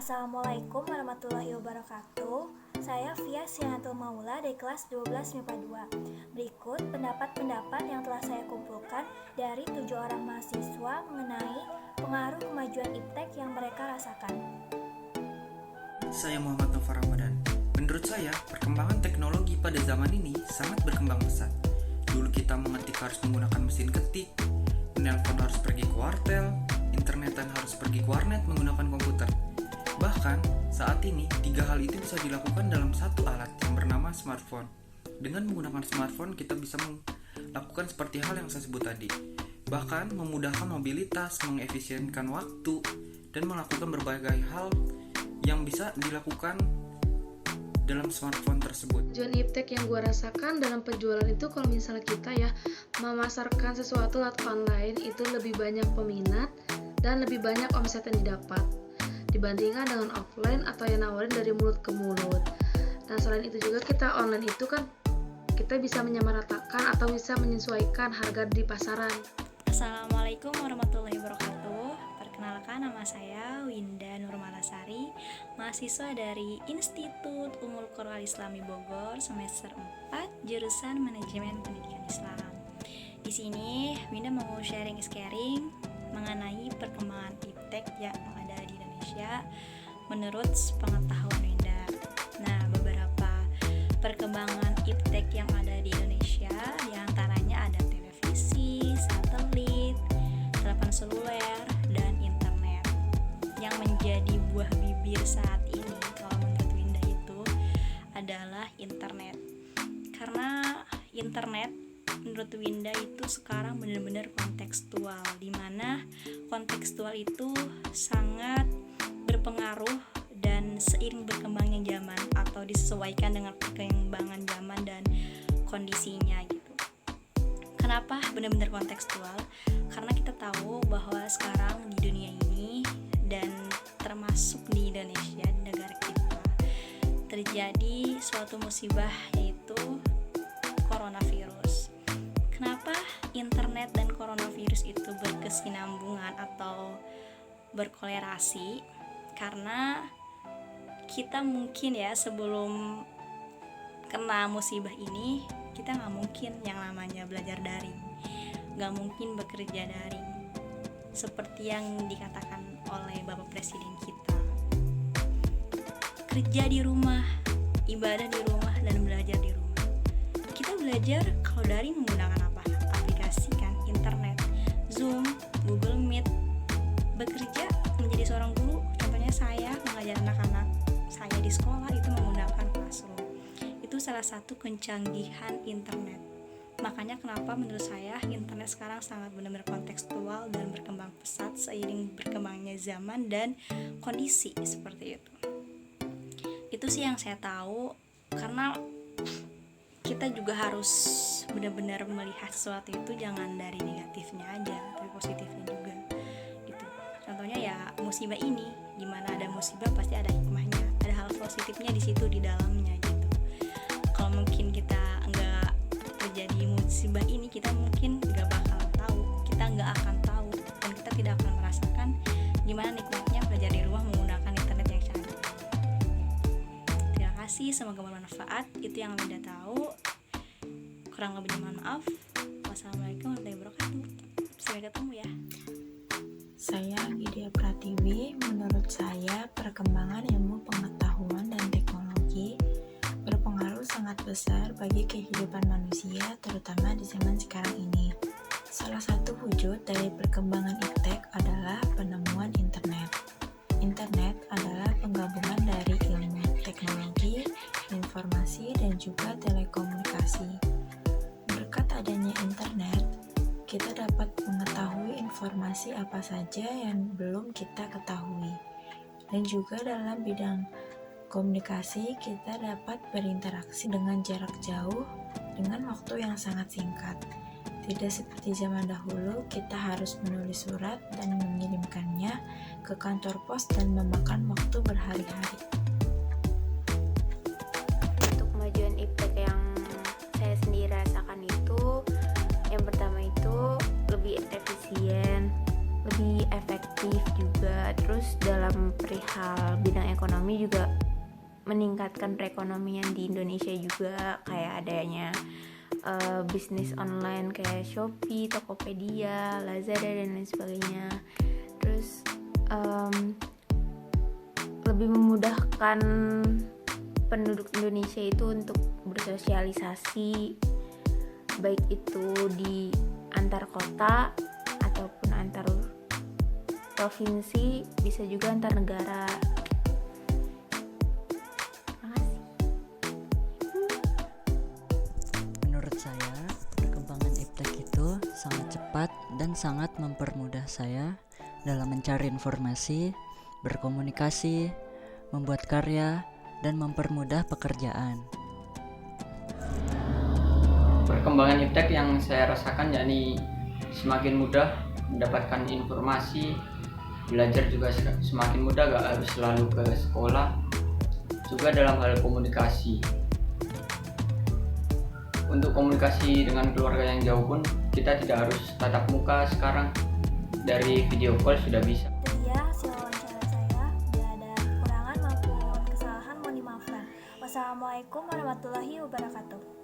Assalamualaikum warahmatullahi wabarakatuh. Saya Fia Sianatul Maula dari kelas 12 MIPA 2. Berikut pendapat-pendapat yang telah saya kumpulkan dari 7 orang mahasiswa mengenai pengaruh kemajuan iptek yang mereka rasakan. Saya Muhammad Nova Ramadan. Menurut saya, perkembangan teknologi pada zaman ini sangat berkembang pesat. Dulu kita mengetik harus menggunakan mesin ketik, menelpon harus pergi ke wartel, internetan harus pergi ke warnet menggunakan komputer. Bahkan, saat ini 3 hal itu bisa dilakukan dalam satu alat yang bernama smartphone. Dengan menggunakan smartphone, kita bisa melakukan seperti hal yang saya sebut tadi. Bahkan, memudahkan mobilitas, mengefisienkan waktu, dan melakukan berbagai hal yang bisa dilakukan dalam smartphone tersebut. Tujuan iptek yang gue rasakan dalam penjualan itu, kalau misalnya kita memasarkan sesuatu lewat online, itu lebih banyak peminat dan lebih banyak omset yang didapat dibandingkan dengan offline atau yang nawarin dari mulut ke mulut. Dan selain itu juga kita online itu kan kita bisa menyamaratakan atau bisa menyesuaikan harga di pasaran. Assalamualaikum warahmatullahi wabarakatuh. Perkenalkan, nama saya Winda Nurmalasari, mahasiswa dari Institut Ummul Qura Islami Bogor, semester 4, jurusan Manajemen Pendidikan Islam. Di sini Winda mau sharing mengenai perkembangan iptek yang ada di Indonesia menurut pengetahuan Winda. Nah, beberapa perkembangan iptek yang ada di Indonesia diantaranya ada televisi, satelit, telepon seluler, dan internet. Yang menjadi buah bibir saat ini kalau menurut Winda itu adalah internet. Karena internet menurut Winda itu sekarang benar-benar kontekstual, dimana kontekstual itu sangat berpengaruh dan seiring berkembangnya zaman atau disesuaikan dengan perkembangan zaman dan kondisinya gitu. Kenapa benar-benar kontekstual? Karena kita tahu bahwa sekarang di dunia ini dan termasuk di Indonesia, di negara kita, terjadi suatu musibah yaitu coronavirus. Kenapa internet dan coronavirus itu berkesinambungan atau berkolerasi? Karena kita mungkin sebelum kena musibah ini, kita gak mungkin yang namanya belajar daring, gak mungkin bekerja daring seperti yang dikatakan oleh Bapak Presiden kita. Kerja di rumah, ibadah di rumah, dan belajar di rumah. Kita belajar kalau daring menggunakan apa? Aplikasi kan, internet, Zoom, Google Meet. Bekerja menjadi seorang guru, contohnya saya mengajar anak-anak saya di sekolah itu menggunakan Classroom. Itu salah satu kecanggihan internet. Makanya kenapa menurut saya internet sekarang sangat benar-benar kontekstual dan berkembang pesat seiring berkembangnya zaman dan kondisi seperti itu. Itu sih yang saya tahu, karena kita juga harus benar-benar melihat sesuatu itu jangan dari negatifnya aja, tapi positifnya juga gitu. Contohnya musibah ini, dimana ada musibah pasti ada hikmahnya, ada hal positifnya di situ di dalamnya gitu. Kalau mungkin kita nggak terjadi musibah ini, kita mungkin nggak bakalan tahu, kita nggak akan tahu, dan kita tidak akan merasakan gimana nikmatnya belajar di rumah menggunakan internet yang canggih. Terima kasih, semoga bermanfaat. Itu yang Linda tahu. Kurang lebihnya mohon maaf. Wassalamualaikum warahmatullahi wabarakatuh. Sampai ketemu ya. Saya Widya Pratiwi. Menurut saya, perkembangan ilmu pengetahuan dan teknologi berpengaruh sangat besar bagi kehidupan manusia, terutama di zaman sekarang ini. Salah satu wujud dari perkembangan iptek adalah penemuan internet. Internet adalah penggabungan dari ilmu teknologi, informasi, dan juga telekomunikasi. Berkat adanya internet, kita dapat mengetahui informasi apa saja yang belum kita ketahui. Dan juga dalam bidang komunikasi, kita dapat berinteraksi dengan jarak jauh dengan waktu yang sangat singkat. Tidak seperti zaman dahulu, kita harus menulis surat dan mengirimkannya ke kantor pos dan memakan waktu berhari-hari. Untuk kemajuan iptek yang saya sendiri rasakan itu, yang pertama itu lebih efisien, lebih efektif juga. Terus dalam perihal bidang ekonomi juga meningkatkan perekonomian di Indonesia juga, kayak adanya bisnis online kayak Shopee, Tokopedia, Lazada dan lain sebagainya. Terus lebih memudahkan penduduk Indonesia itu untuk bersosialisasi, baik itu di antar kota ataupun antar provinsi, bisa juga antar negara. Makasih. Menurut saya, perkembangan iptek itu sangat cepat dan sangat mempermudah saya dalam mencari informasi, berkomunikasi, membuat karya, dan mempermudah pekerjaan. Perkembangan iptek yang saya rasakan yakni semakin mudah mendapatkan informasi, belajar juga semakin mudah, gak harus selalu ke sekolah. Juga dalam hal komunikasi, untuk komunikasi dengan keluarga yang jauh pun kita tidak harus tatap muka, sekarang dari video call sudah bisa. Itu dia hasil wawancara saya. Bila ada kekurangan maupun kesalahan mohon dimaafkan. Wassalamualaikum warahmatullahi wabarakatuh.